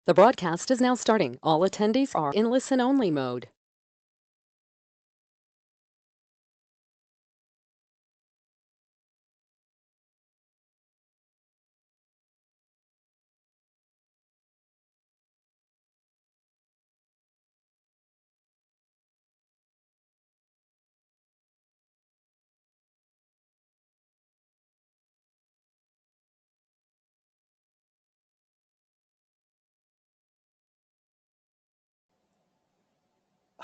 The broadcast is now starting. All attendees are in listen-only mode.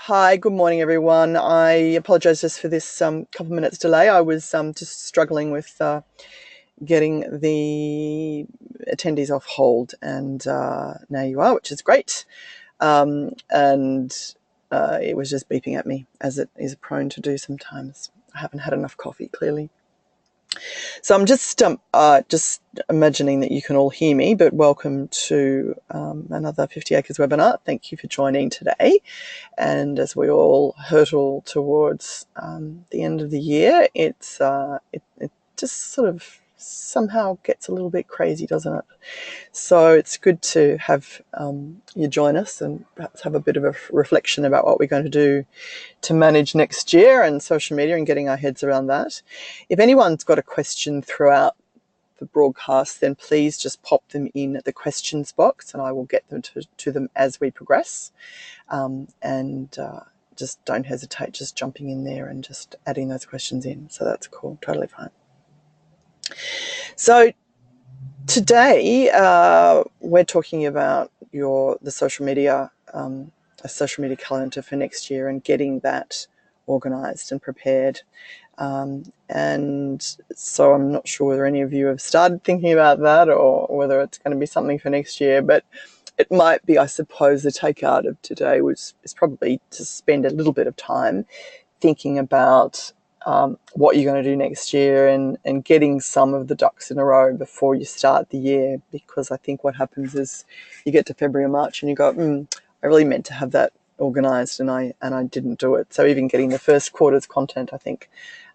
Hi, good morning, everyone. I apologise just for this couple minutes delay. I was just struggling with getting the attendees off hold, and now you are, which is great. And it was just beeping at me, as it is prone to do sometimes. I haven't had enough coffee, clearly. So I'm just imagining that you can all hear me, but welcome to another 50 Acres webinar. Thank you for joining today. And as we all hurtle towards the end of the year, it just sort of somehow gets a little bit crazy, doesn't it? So it's good to have you join us and perhaps have a bit of a reflection about what we're going to do to manage next year and social media and getting our heads around that. If anyone's got a question throughout the broadcast, then please just pop them in the questions box and I will get them to them as we progress. Just don't hesitate just jumping in there and just adding those questions in. So that's cool, totally fine. So today we're talking about the social media, a social media calendar for next year and getting that organised and prepared. And so I'm not sure whether any of you have started thinking about that or whether it's going to be something for next year, but it might be, I suppose, the takeout of today is probably to spend a little bit of time thinking about what you're going to do next year and getting some of the ducks in a row before you start the year, because I think what happens is you get to February or March and you go, I really meant to have that organised and I didn't do it. So even getting the first quarter's content, I think,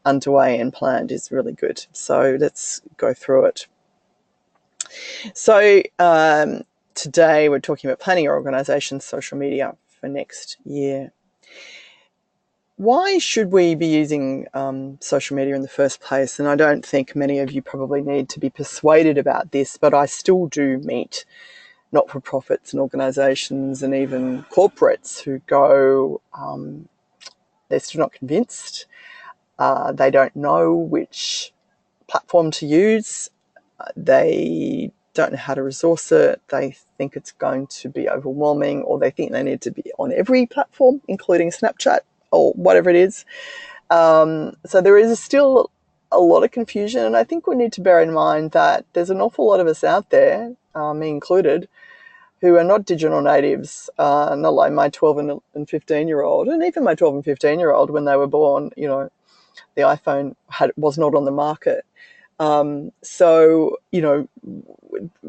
underway and planned is really good. So let's go through it. So today we're talking about planning your organisation's social media for next year. Why should we be using social media in the first place? And I don't think many of you probably need to be persuaded about this, but I still do meet not-for-profits and organisations and even corporates who go, they're still not convinced. They don't know which platform to use. They don't know how to resource it. They think it's going to be overwhelming, or they think they need to be on every platform, including Snapchat or whatever it is. So there is still a lot of confusion, and I think we need to bear in mind that there's an awful lot of us out there, me included, who are not digital natives, not like my 12 and 15-year-old, and even my 12 and 15-year-old when they were born, the iPhone was not on the market. So,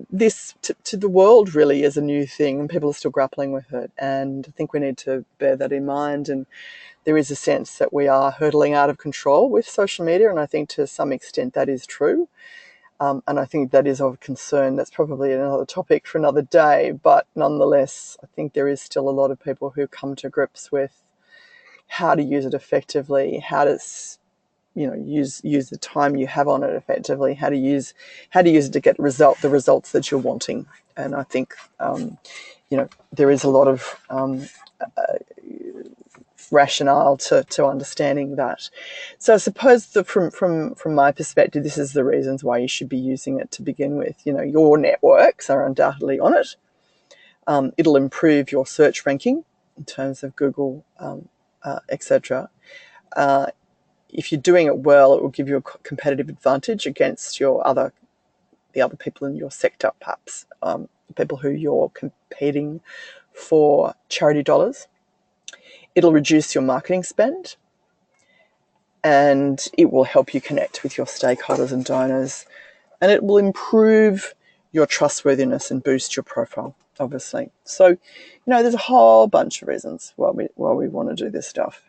this to the world really is a new thing and people are still grappling with it. And I think we need to bear that in mind. And there is a sense that we are hurtling out of control with social media. And I think to some extent that is true. And I think that is of concern. That's probably another topic for another day. But nonetheless, I think there is still a lot of people who come to grips with how to use it effectively, how to use the time you have on it effectively, how to use it to get the results that you're wanting. And I think there is a lot of rationale to understanding that. So I suppose from my perspective, this is the reasons why you should be using it to begin with. Your networks are undoubtedly on it. It'll improve your search ranking in terms of Google, etc. If you're doing it well, it will give you a competitive advantage against the other people in your sector, perhaps people who you're competing for charity dollars. It'll reduce your marketing spend, and it will help you connect with your stakeholders and donors, and it will improve your trustworthiness and boost your profile, obviously. So, there's a whole bunch of reasons why we want to do this stuff.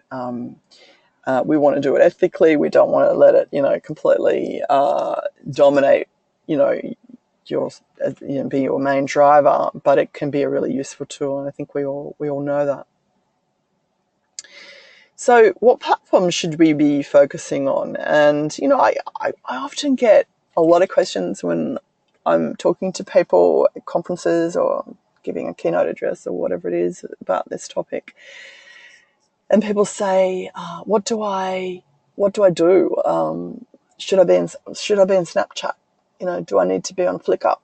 We want to do it ethically. We don't want to let it, completely dominate, be your main driver, but it can be a really useful tool, and I think we all know that. So what platforms should we be focusing on? And, I often get a lot of questions when I'm talking to people at conferences or giving a keynote address or whatever it is about this topic. And people say, what do I do? Should I be in Snapchat? Do I need to be on Flickr?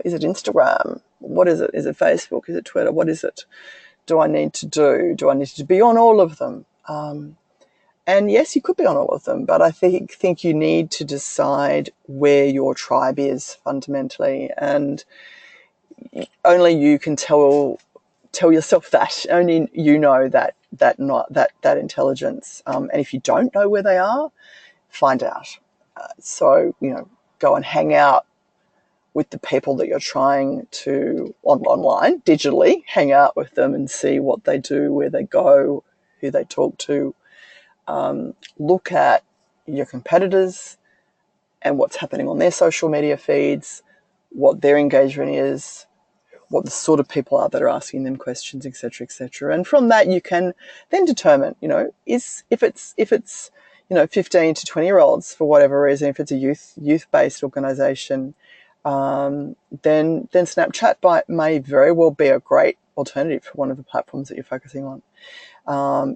Is it Instagram? What is it? Is it Facebook? Is it Twitter? What is it? Do I need to do? Do I need to be on all of them? And yes, you could be on all of them, but I think you need to decide where your tribe is fundamentally, and only you can tell yourself that. Only you know that intelligence. And if you don't know where they are, find out. So go and hang out with the people that you're trying to online, digitally, hang out with them and see what they do, where they go, who they talk to. Look at your competitors and what's happening on their social media feeds, what their engagement is, what the sort of people are that are asking them questions, etc., etc. And from that, you can then determine, if it's 15 to 20-year-olds for whatever reason, if it's a youth-based organisation, then Snapchat may very well be a great alternative for one of the platforms that you're focusing on.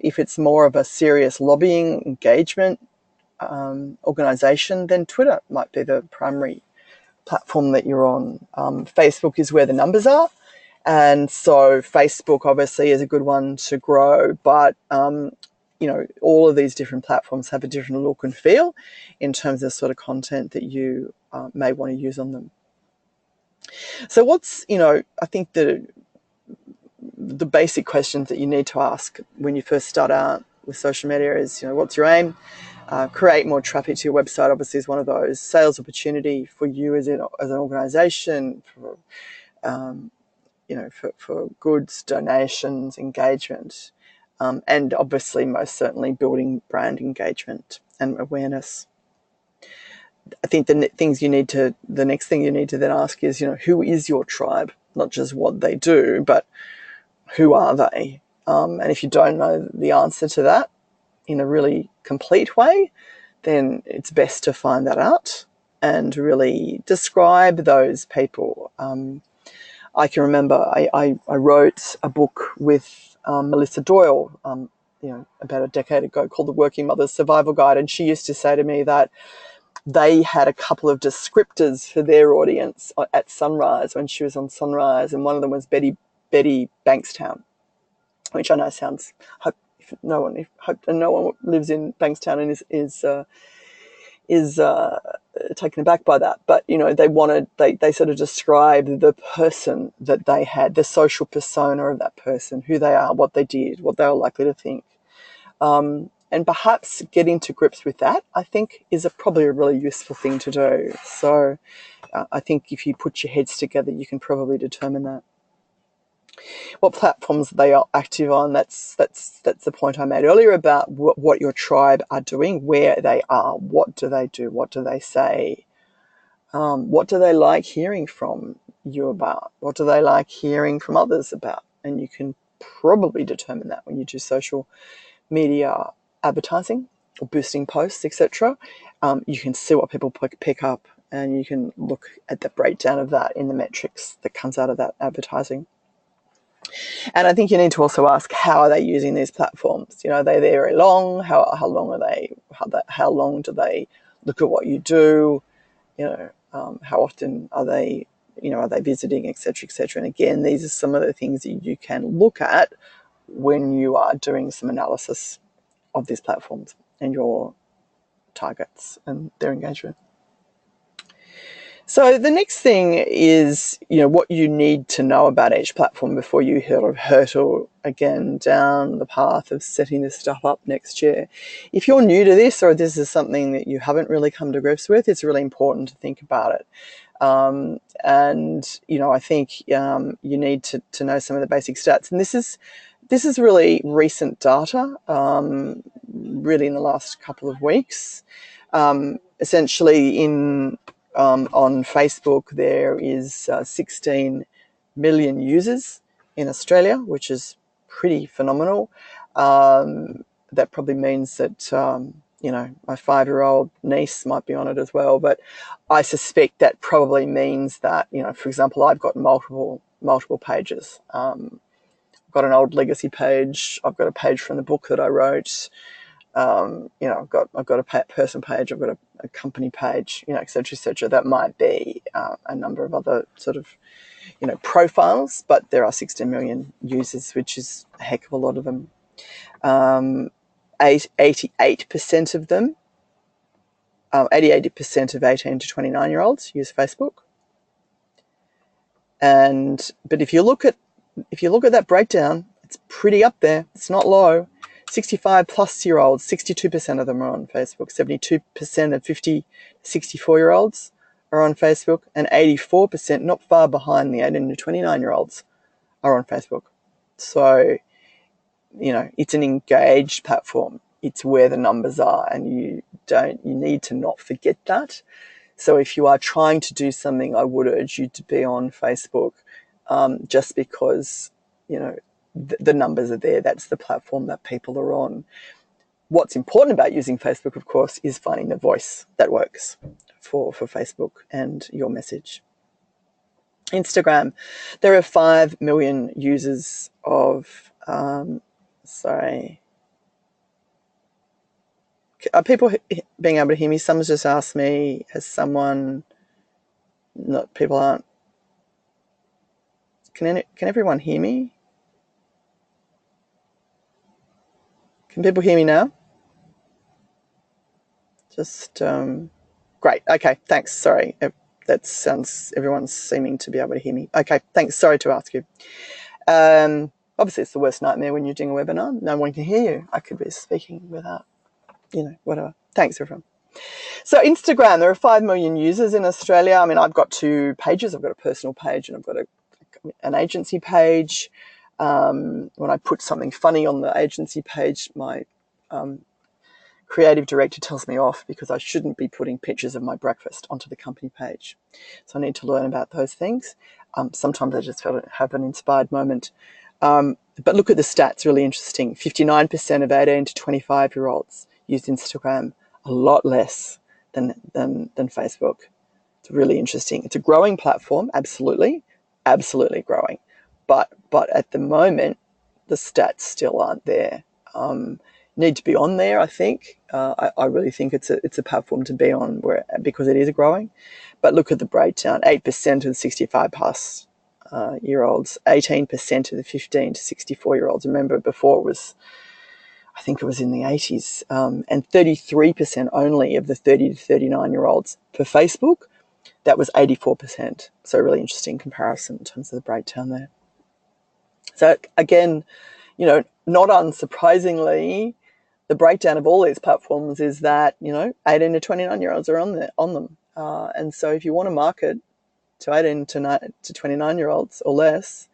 If it's more of a serious lobbying engagement organisation, then Twitter might be the primary platform that you're on. Facebook is where the numbers are, and so Facebook obviously is a good one to grow, but all of these different platforms have a different look and feel in terms of the sort of content that you may want to use on them. So what's, I think the basic questions that you need to ask when you first start out with social media is, what's your aim? Create more traffic to your website, obviously, is one of those. Sales opportunity for you as an organisation, for goods, donations, engagement, and obviously, most certainly, building brand engagement and awareness. I think the next thing you need to then ask is, who is your tribe? Not just what they do, but who are they? And if you don't know the answer to that in a really complete way, then it's best to find that out and really describe those people. I can remember I wrote a book with Melissa Doyle, about a decade ago, called The Working Mother's Survival Guide, and she used to say to me that they had a couple of descriptors for their audience at Sunrise when she was on Sunrise, and one of them was Betty Bankstown, which I know sounds. Hope no one lives in Bankstown and is taken aback by that. But they sort of described the person that they had, the social persona of that person, who they are, what they did, what they were likely to think. And perhaps getting to grips with that, I think, is probably a really useful thing to do. So I think if you put your heads together, you can probably determine that. What platforms they are active on, that's the point I made earlier about what your tribe are doing, where they are, what do they do, what do they say, what do they like hearing from you about, what do they like hearing from others about. And you can probably determine that when you do social media advertising or boosting posts, etc. You can see what people pick up, and you can look at the breakdown of that in the metrics that comes out of that advertising. And I think you need to also ask, how are they using these platforms? Are they there very long? How long are they? How long do they look at what you do? How often are they? Are they visiting, etc., etc. And again, these are some of the things that you can look at when you are doing some analysis of these platforms and your targets and their engagement. So the next thing is, what you need to know about each platform before you hurtle again down the path of setting this stuff up next year. If you're new to this, or this is something that you haven't really come to grips with, it's really important to think about it. And I think you need to know some of the basic stats. And this is really recent data, really in the last couple of weeks. Essentially, in On Facebook, there is 16 million users in Australia, which is pretty phenomenal. That probably means that, my 5-year-old niece might be on it as well. But I suspect that probably means that, for example, I've got multiple pages. I've got an old legacy page. I've got a page from the book that I wrote. I've got a person page. I've got a company page, et cetera, et cetera. That might be a number of other sort of, profiles, but there are 16 million users, which is a heck of a lot of them. 88% of them, 88% of 18 to 29-year-olds use Facebook. But if you look at that breakdown, it's pretty up there. It's not low. 65-plus-year-olds, 62% of them are on Facebook. 72% of 50 to 64-year-olds are on Facebook, and 84%, not far behind the 18 to 29-year-olds, are on Facebook. So, it's an engaged platform. It's where the numbers are, and you need to not forget that. So if you are trying to do something, I would urge you to be on Facebook, just because, the numbers are there. That's the platform that people are on. What's important about using Facebook, of course, is finding the voice that works for Facebook and your message. Instagram, there are 5 million users of, are people being able to hear me? Someone's just asked me, people aren't, can everyone hear me? Can people hear me now? Just, great. Okay, thanks. Sorry. That sounds, everyone's seeming to be able to hear me. Okay, thanks. Sorry to ask you. Obviously, it's the worst nightmare when you're doing a webinar. No one can hear you. I could be speaking without, whatever. Thanks, everyone. So Instagram, there are 5 million users in Australia. I mean, I've got 2 pages. I've got a personal page and I've got an agency page. When I put something funny on the agency page, my creative director tells me off because I shouldn't be putting pictures of my breakfast onto the company page. So I need to learn about those things. Sometimes I just have an inspired moment. But look at the stats, really interesting. 59% of 18 to 25-year-olds use Instagram, a lot less than Facebook. It's really interesting. It's a growing platform, absolutely growing. But at the moment, the stats still aren't there. Need to be on there, I think. I really think it's a platform to be on because it is growing. But look at the breakdown. 8% of the 65-plus year olds, 18% of the 15 to 64-year-olds. Remember, before I think it was in the 80s, and 33% only of the 30 to 39-year-olds for Facebook. That was 84%. So really interesting comparison in terms of the breakdown there. So again, not unsurprisingly, the breakdown of all these platforms is that, 18 to 29-year-olds are on them. And so if you want to market to 18 to 29-year-olds or less,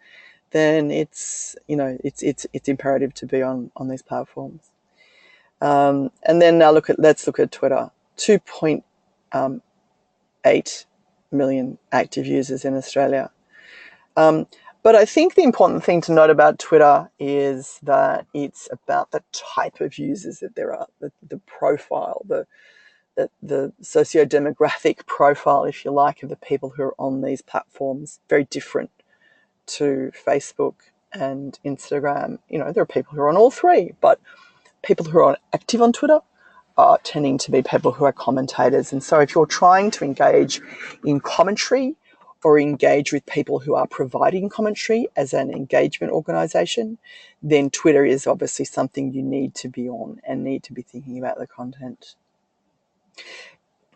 then it's imperative to be on these platforms. And then let's look at Twitter. 2.8 million active users in Australia. But I think the important thing to note about Twitter is that it's about the type of users that there are, the profile, the socio-demographic profile, if you like, of the people who are on these platforms. Very different to Facebook and Instagram. There are people who are on all 3, but people who are active on Twitter are tending to be people who are commentators. And so if you're trying to engage in commentary or engage with people who are providing commentary as an engagement organisation, then Twitter is obviously something you need to be on and need to be thinking about the content.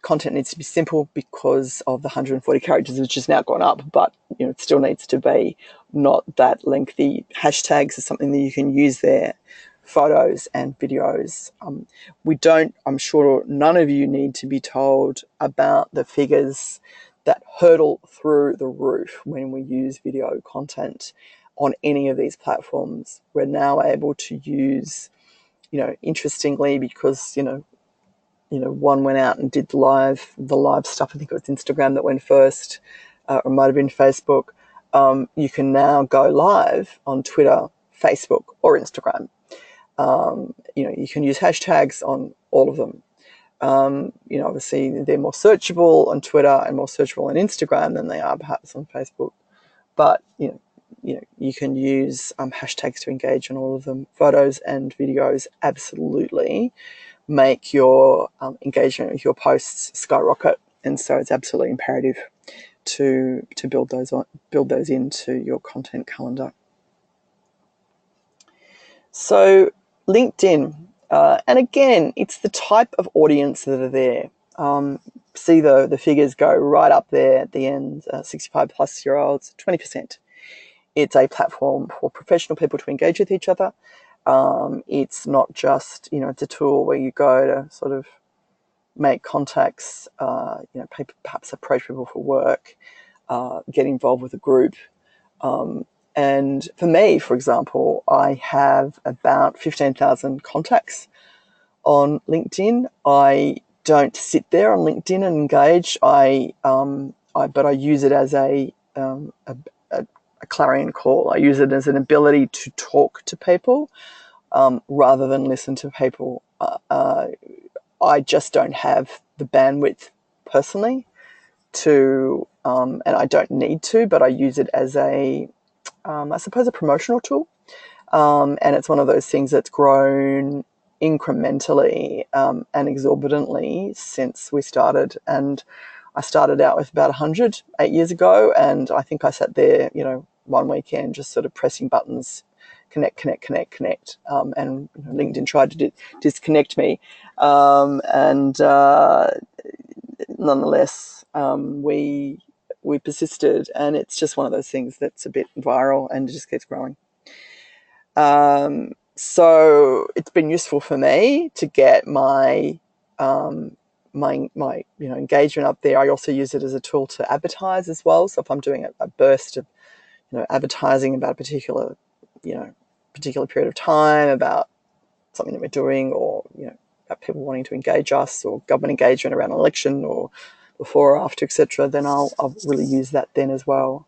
Content needs to be simple because of the 140 characters, which has now gone up, but it still needs to be not that lengthy. Hashtags are something that you can use there. Photos and videos. I'm sure none of you need to be told about the figures that hurdle through the roof when we use video content on any of these platforms. We're now able to use, interestingly, because, one went out and did the live stuff. I think it was Instagram that went first, or it might have been Facebook. You can now go live on Twitter, Facebook, or Instagram. You can use hashtags on all of them. Obviously they're more searchable on Twitter and more searchable on Instagram than they are perhaps on Facebook. But you can use hashtags to engage on all of them. Photos and videos absolutely make your engagement with your posts skyrocket, and so it's absolutely imperative to build those into your content calendar. So LinkedIn, and again, it's the type of audience that are there. See the figures go right up there at the end, 65 plus year olds, 20%. It's a platform for professional people to engage with each other. It's not just, it's a tool where you go to sort of make contacts, perhaps approach people for work, get involved with a group. And for me, for example, I have about 15,000 contacts on LinkedIn. I don't sit there on LinkedIn and engage. But I use it as a clarion call. I use it as an ability to talk to people rather than listen to people. I just don't have the bandwidth personally to, and I don't need to, but I use it as I suppose, a promotional tool. And it's one of those things that's grown incrementally and exorbitantly since we started. And I started out with about 100 8 years ago, and I think I sat there, one weekend just sort of pressing buttons, connect. And LinkedIn tried to disconnect me. Nonetheless, we persisted, and it's just one of those things that's a bit viral and it just keeps growing. So it's been useful for me to get my engagement up there. I also use it as a tool to advertise as well. So if I'm doing a burst of advertising about a particular period of time, about something that we're doing, or about people wanting to engage us, or government engagement around an election, or before or after, etc., then I'll really use that then as well.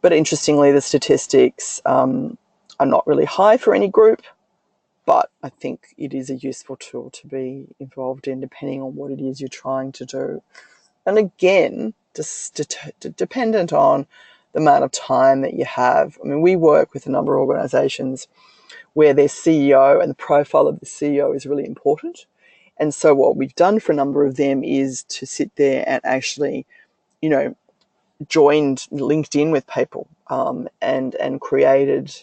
But interestingly, the statistics are not really high for any group, but I think it is a useful tool to be involved in depending on what it is you're trying to do. And again, just dependent on the amount of time that you have. I mean, we work with a number of organisations where their CEO and the profile of the CEO is really important. And so what we've done for a number of them is to sit there and actually, joined LinkedIn with people and created,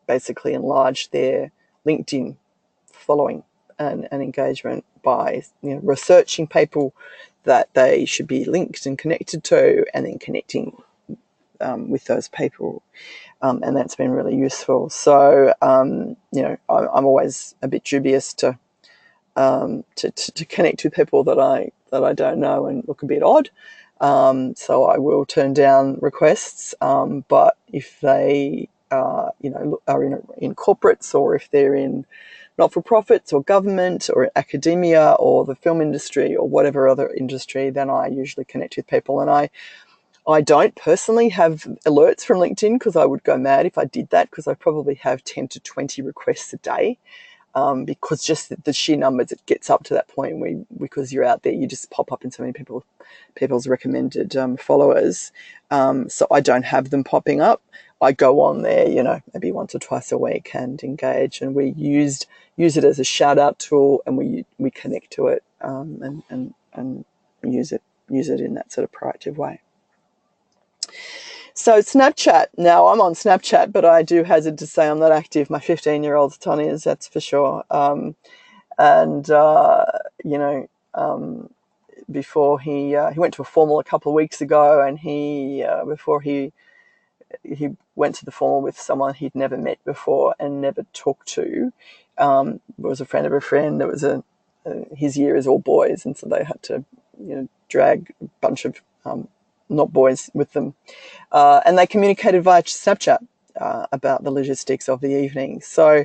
basically enlarged their LinkedIn following and engagement by researching people that they should be linked and connected to, and then connecting with those people. And that's been really useful. So, I'm always a bit dubious to connect with people that I don't know and look a bit odd. So I will turn down requests. But if they are in corporates, or if they're in not-for-profits or government or academia or the film industry or whatever other industry, then I usually connect with people. And I don't personally have alerts from LinkedIn, because I would go mad if I did that, because I probably have 10 to 20 requests a day. Because just the sheer numbers, it gets up to that point where, because you're out there, you just pop up in so many people's recommended followers. So I don't have them popping up. I go on there, maybe once or twice a week and engage, and we use it as a shout out tool, and we connect to it and use it in that sort of proactive way. So Snapchat. Now, I'm on Snapchat, but I do hazard to say I'm not active. My 15-year-old Tony is, that's for sure. Before he went to a formal a couple of weeks ago, and before he went to the formal with someone he'd never met before and never talked to. Was a friend of a friend. There was his year is all boys, and so they had to drag a bunch of not boys with them. And they communicated via Snapchat. about the logistics of the evening. So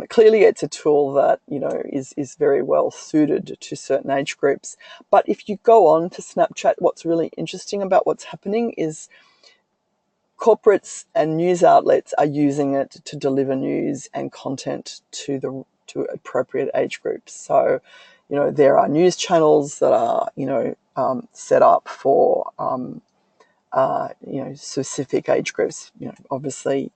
clearly it's a tool that, is very well suited to certain age groups. But if you go on to Snapchat, what's really interesting about what's happening is corporates and news outlets are using it to deliver news and content to appropriate age groups. So, there are news channels that are, set up for, specific age groups, obviously,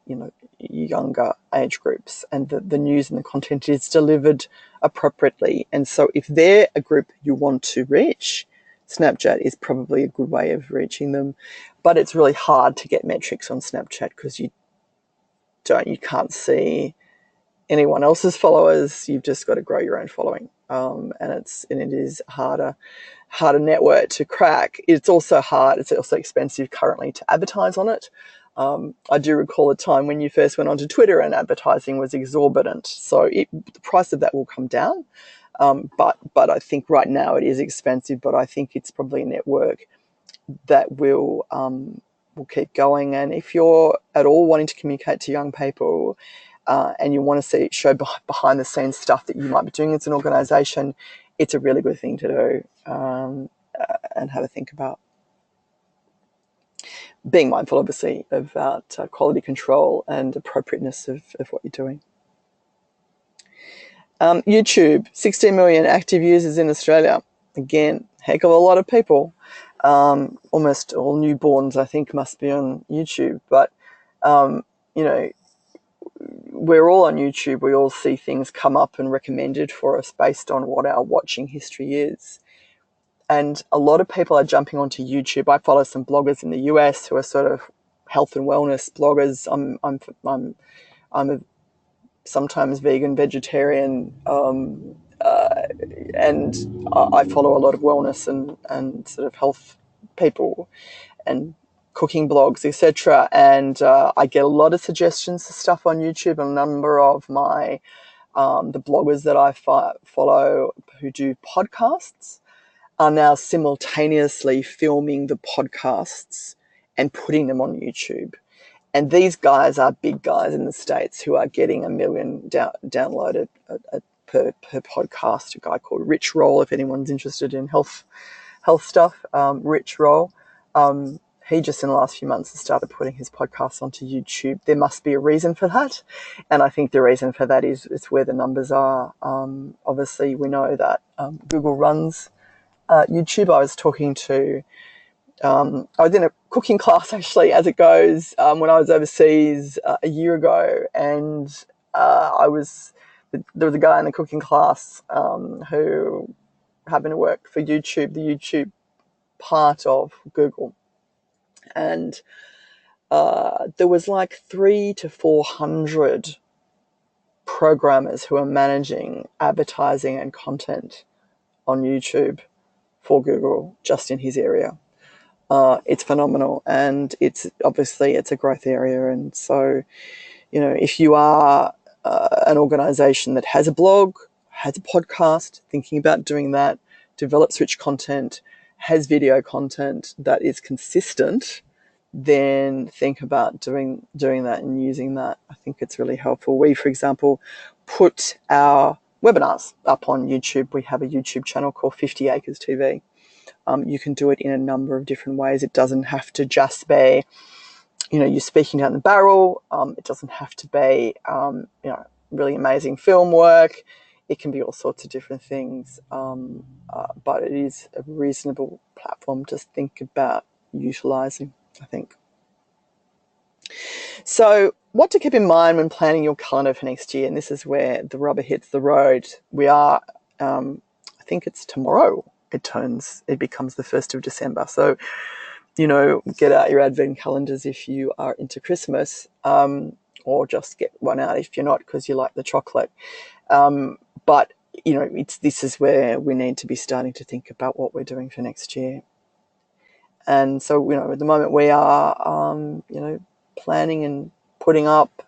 younger age groups, and the news and the content is delivered appropriately. And so if they're a group you want to reach, Snapchat is probably a good way of reaching them. But it's really hard to get metrics on Snapchat because you can't see anyone else's followers. You've just got to grow your own following. And it is harder network to crack. It's also expensive currently to advertise on it. I do recall a time when you first went onto Twitter and advertising was exorbitant. So the price of that will come down. But I think right now it is expensive, but I think it's probably a network that will keep going. And if you're at all wanting to communicate to young people, and you want to show behind the scenes stuff that you might be doing as an organisation, it's a really good thing to do and have a think about. Being mindful, obviously, about quality control and appropriateness of what you're doing. YouTube, 16 million active users in Australia. Again, heck of a lot of people. Almost all newborns, I think, must be on YouTube. But, we're all on YouTube. We all see things come up and recommended for us based on what our watching history is. And a lot of people are jumping onto YouTube. I follow some bloggers in the US who are sort of health and wellness bloggers. I'm a sometimes vegan, vegetarian, and I follow a lot of wellness and sort of health people and cooking blogs, etc. And I get a lot of suggestions for stuff on YouTube. A number of my the bloggers that I follow who do podcasts are now simultaneously filming the podcasts and putting them on YouTube. And these guys are big guys in the States who are getting 1 million downloaded per podcast. A guy called Rich Roll, if anyone's interested in health stuff, Rich Roll. He just in the last few months has started putting his podcasts onto YouTube. There must be a reason for that. And I think the reason for that is where the numbers are. Obviously, we know that Google runs YouTube. I was talking to, I was in a cooking class actually, as it goes, when I was overseas a year ago, and there was a guy in the cooking class who happened to work for YouTube, the YouTube part of Google, and there was like 300 to 400 programmers who are managing advertising and content on YouTube for Google just in his area. It's phenomenal, and it's a growth area. And so, if you are an organization that has a blog, has a podcast, thinking about doing that, develops rich content, has video content that is consistent, then think about doing that and using that. I think it's really helpful. We, for example, put our webinars up on YouTube. We have a YouTube channel called 50 Acres TV. You can do it in a number of different ways. It doesn't have to just be, you're speaking down the barrel. It doesn't have to be, really amazing film work. It can be all sorts of different things. But it is a reasonable platform to think about utilising, I think. So what to keep in mind when planning your calendar for next year, and this is where the rubber hits the road. We are, I think it's tomorrow, it becomes the 1st of December. So, get out your advent calendars if you are into Christmas, or just get one out if you're not, because you like the chocolate. But, this is where we need to be starting to think about what we're doing for next year. And so, at the moment we are, planning and putting up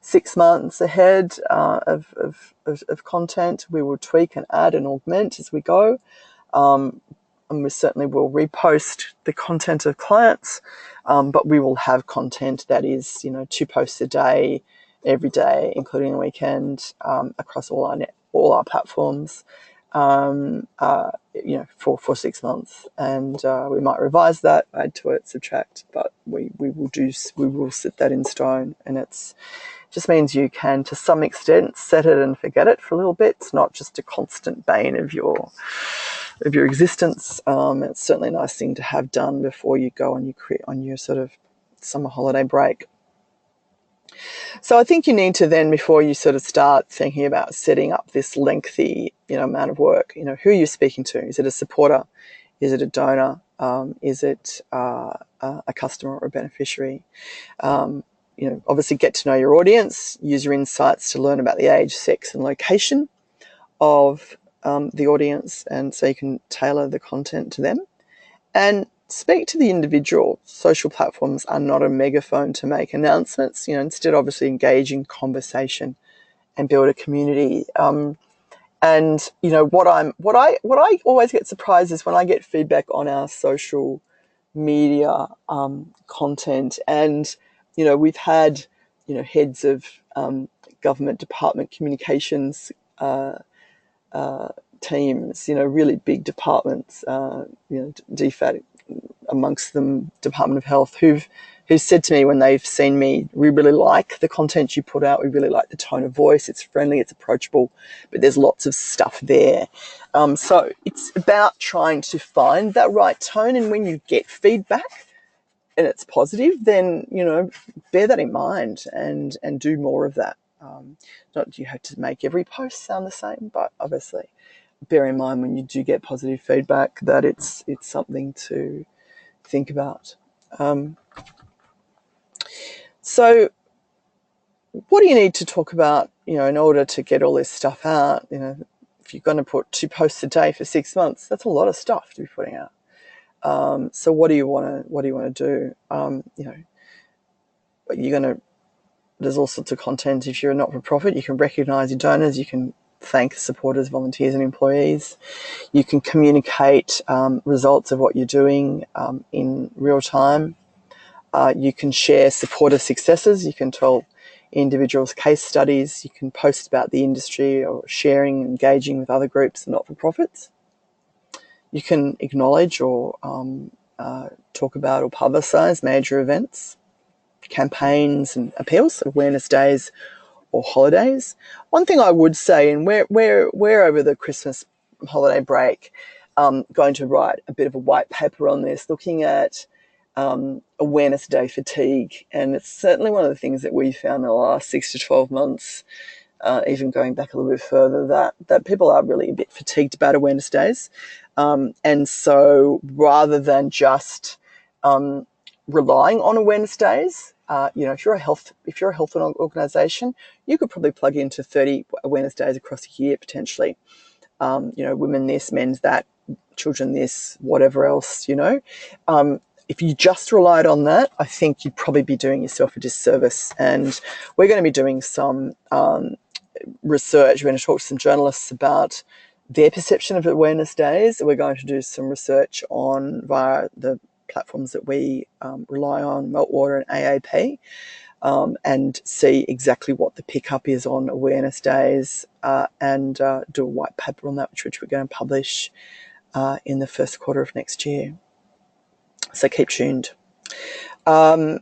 6 months ahead of content. We will tweak and add and augment as we go. and we certainly will repost the content of clients, but we will have content that is, 2 posts a day, every day, including the weekend, across all our platforms, for 6 months, and we might revise that, add to it, subtract, but we will set that in stone, and it just means you can, to some extent, set it and forget it for a little bit. It's not just a constant bane of your existence. It's certainly a nice thing to have done before you go on your sort of summer holiday break. So I think you need to then, before you sort of start thinking about setting up this lengthy, amount of work, who are you speaking to? Is it a supporter? Is it a donor? Is it a customer or a beneficiary? Obviously get to know your audience, use your insights to learn about the age, sex, and location of the audience, and so you can tailor the content to them. And speak to the individual. Social platforms are not a megaphone to make announcements. Instead, obviously engage in conversation and build a community. And what I always get surprised is when I get feedback on our social media content, and we've had heads of government department communications teams, really big departments, DFAT amongst them, Department of Health, who've said to me when they've seen me, we really like the content you put out, we really like the tone of voice, it's friendly, it's approachable, but there's lots of stuff there. So it's about trying to find that right tone, and when you get feedback and it's positive, then, bear that in mind and do more of that. Not you have to make every post sound the same, but obviously bear in mind when you do get positive feedback that it's something to think about. So what do you need to talk about, in order to get all this stuff out? If you're going to put 2 posts a day for 6 months, that's a lot of stuff to be putting out. So what do you want to do? There's all sorts of content. If you're a not-for-profit, you can recognise your donors, you can thank supporters, volunteers and employees. You can communicate results of what you're doing in real time. You can share supporter successes. You can tell individuals' case studies. You can post about the industry or sharing, engaging with other groups and not-for-profits. You can acknowledge or talk about or publicise major events, campaigns and appeals, awareness days or holidays. One thing I would say, and we're over the Christmas holiday break going to write a bit of a white paper on this, looking at awareness day fatigue, and it's certainly one of the things that we found in the last 6 to 12 months, even going back a little bit further, that people are really a bit fatigued about awareness days, and so rather than just relying on awareness days, if you're a health organisation, you could probably plug into 30 awareness days across a year potentially. Women this, men's that, children this, whatever else. If you just relied on that, I think you'd probably be doing yourself a disservice. And we're going to be doing some research. We're going to talk to some journalists about their perception of awareness days. We're going to do some research via the platforms that we rely on, Meltwater and AAP, and see exactly what the pickup is on awareness days, and do a white paper on that, which we're going to publish in the first quarter of next year. So keep tuned. So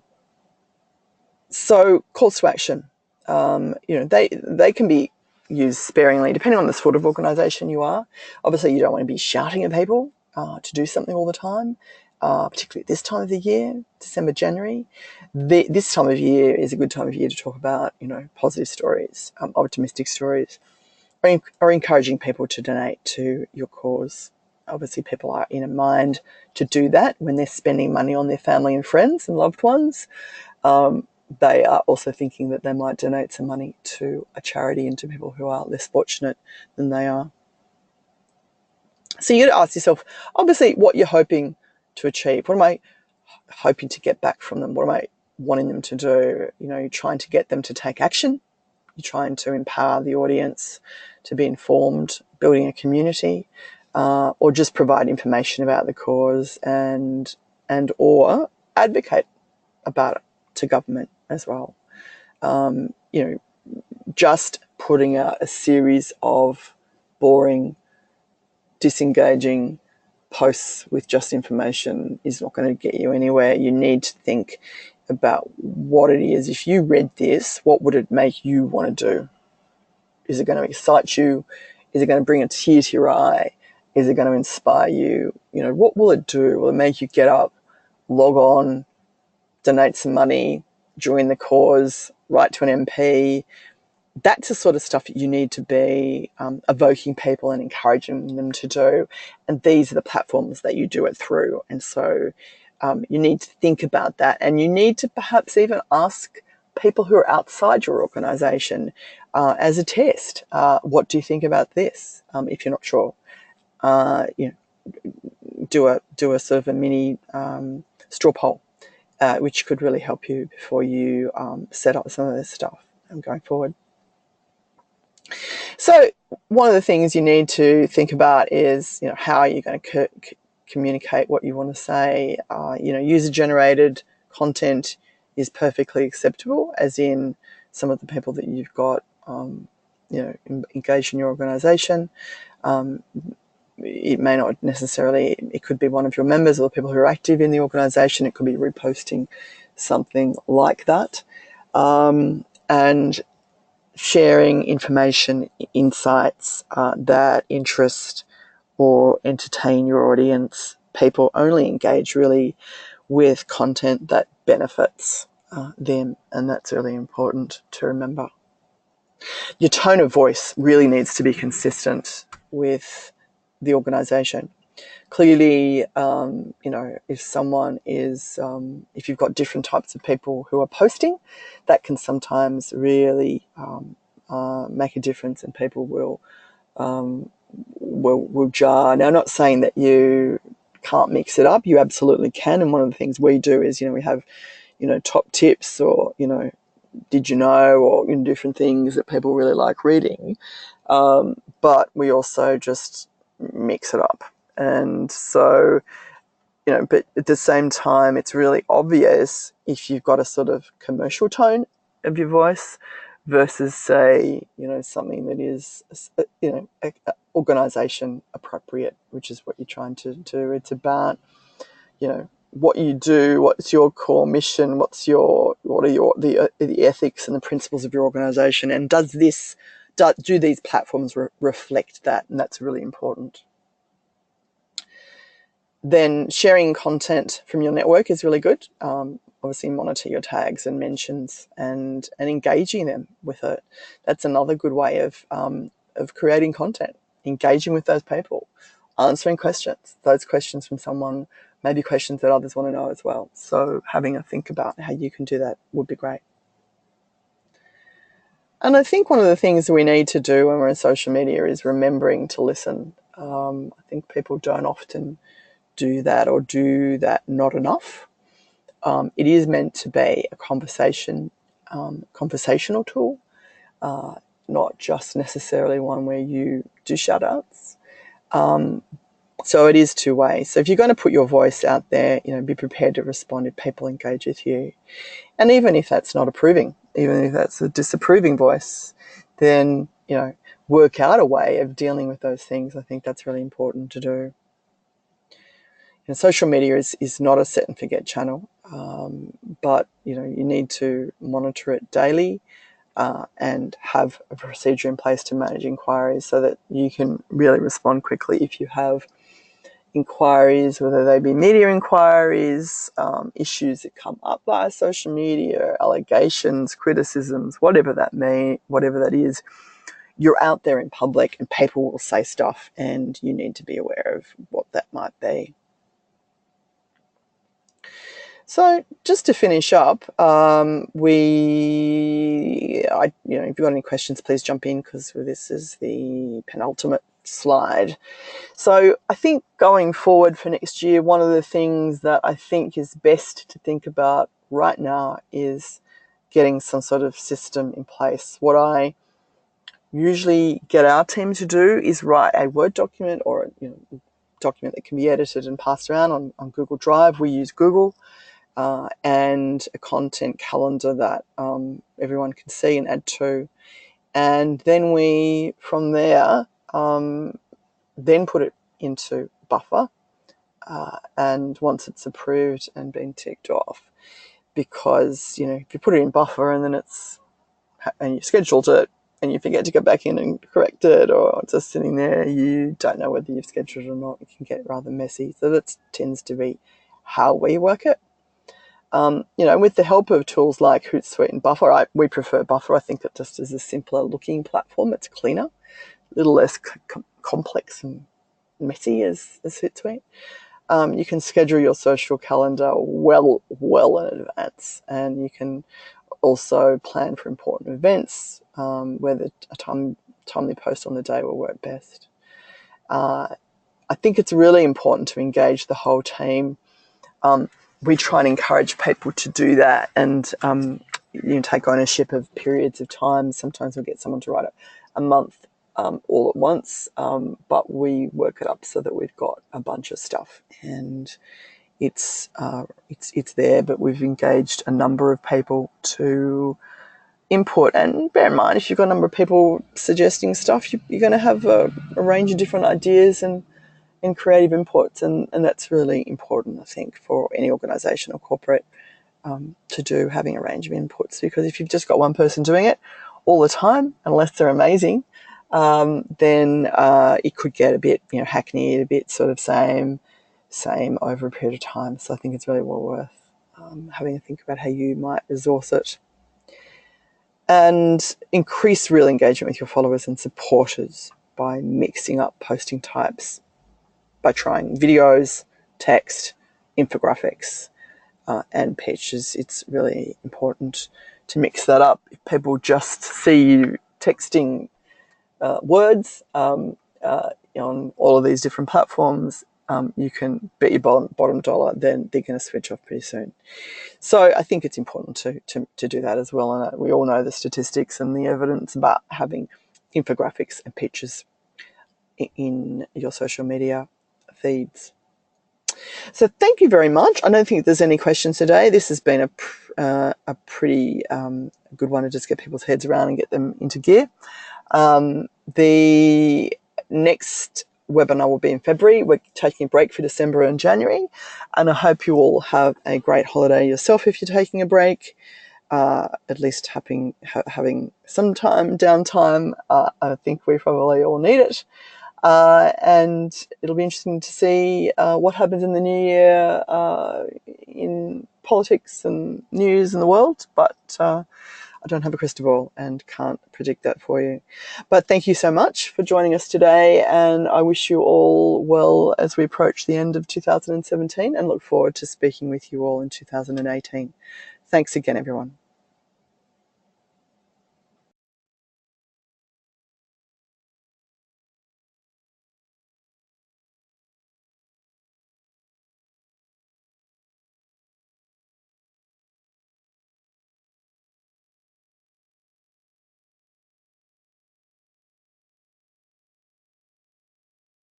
calls to action, they can be used sparingly depending on the sort of organisation you are. Obviously, you don't want to be shouting at people to do something all the time, particularly at this time of the year, December, January. This time of year is a good time of year to talk about, positive stories, optimistic stories, or encouraging people to donate to your cause. Obviously, people are in a mind to do that when they're spending money on their family and friends and loved ones. They are also thinking that they might donate some money to a charity and to people who are less fortunate than they are. So you got to ask yourself, obviously, what you're hoping to achieve. What am I hoping to get back from them? What am I wanting them to do? You're trying to get them to take action. You're trying to empower the audience to be informed, building a community. or just provide information about the cause and or advocate about it to government as well. Just putting out a series of boring, disengaging posts with just information is not going to get you anywhere. You need to think about what it is. If you read this, what would it make you want to do? Is it going to excite you? Is it going to bring a tear to your eye? Is it going to inspire you? What will it do? Will it make you get up, log on, donate some money, join the cause, write to an MP? That's the sort of stuff that you need to be evoking people and encouraging them to do. And these are the platforms that you do it through. And so you need to think about that. And you need to perhaps even ask people who are outside your organisation as a test, what do you think about this? If you're not sure, do a sort of a mini straw poll, which could really help you before you set up some of this stuff going forward. So one of the things you need to think about is, how are you going to communicate what you want to say? User-generated content is perfectly acceptable, as in some of the people that you've got, engaged in your organisation. It may not necessarily, it could be one of your members or the people who are active in the organisation. It could be reposting something like that. And sharing information, insights that interest or entertain your audience. People only engage really with content that benefits them, and that's really important to remember. Your tone of voice really needs to be consistent with the organisation. Clearly, if someone is, if you've got different types of people who are posting, that can sometimes really make a difference, and people will jar. Now, I'm not saying that you can't mix it up. You absolutely can. And one of the things we do is, we have, top tips, or, did you know, or different things that people really like reading. But we also just mix it up. And so, but at the same time, it's really obvious if you've got a sort of commercial tone of your voice versus, say, something that is, organisation appropriate, which is what you're trying to do. It's about, what you do, what's your core mission, what are the ethics and the principles of your organisation, and do these platforms reflect that? And that's really important. Then sharing content from your network is really good. Obviously, monitor your tags and mentions and engaging them with it. That's another good way of creating content, engaging with those people, answering questions. Those questions from someone, maybe questions that others want to know as well. So having a think about how you can do that would be great. And I think one of the things that we need to do when we're on social media is remembering to listen. I think people don't often do that, or do that not enough. It is meant to be a conversational tool, not just necessarily one where you do shout-outs. So it is two-way. So if you're going to put your voice out there, be prepared to respond if people engage with you. And even if that's not approving, even if that's a disapproving voice, then, work out a way of dealing with those things. I think that's really important to do. Social media is not a set and forget channel, but you need to monitor it daily and have a procedure in place to manage inquiries so that you can really respond quickly if you have inquiries, whether they be media inquiries, issues that come up via social media, allegations, criticisms, whatever that is. You're out there in public and people will say stuff, and you need to be aware of what that might be. So just to finish up, if you've got any questions, please jump in, because this is the penultimate slide. So I think going forward for next year, one of the things that I think is best to think about right now is getting some sort of system in place. What I usually get our team to do is write a Word document or a document that can be edited and passed around on Google Drive. We use Google, and a content calendar that everyone can see and add to. And then we, from there, then put it into Buffer. And once it's approved and been ticked off, because, if you put it in Buffer and then and you scheduled it and you forget to go back in and correct it, or it's just sitting there, you don't know whether you've scheduled it or not. It can get rather messy. So that tends to be how we work it. With the help of tools like Hootsuite and Buffer, we prefer Buffer. I think it just is a simpler looking platform. It's cleaner, a little less complex and messy as Hootsuite. You can schedule your social calendar well in advance, and you can also plan for important events where a timely post on the day will work best. I think it's really important to engage the whole team. We try and encourage people to do that and take ownership of periods of time. Sometimes we'll get someone to write a month all at once, but we work it up so that we've got a bunch of stuff, and it's there. But we've engaged a number of people to input, and bear in mind, if you've got a number of people suggesting stuff, you're going to have a range of different ideas and creative inputs, and that's really important, I think, for any organisation or corporate to do, having a range of inputs, because if you've just got one person doing it all the time, unless they're amazing, then it could get a bit hackneyed, a bit sort of same over a period of time. So I think it's really well worth having a think about how you might resource it, and increase real engagement with your followers and supporters by mixing up posting types, by trying videos, text, infographics, and pictures. It's really important to mix that up. If people just see you texting words on all of these different platforms, you can bet your bottom dollar then they're going to switch off pretty soon. So I think it's important to do that as well. And we all know the statistics and the evidence about having infographics and pictures in your social media feeds. So thank you very much. I don't think there's any questions today. This has been a pretty good one to just get people's heads around and get them into gear. The next webinar will be in February. We're taking a break for December and January, and I hope you all have a great holiday yourself if you're taking a break. At least having some downtime. I think we probably all need it. And it'll be interesting to see what happens in the new year in politics and news in the world, but I don't have a crystal ball and can't predict that for you. But thank you so much for joining us today, and I wish you all well as we approach the end of 2017, and look forward to speaking with you all in 2018. Thanks again, everyone.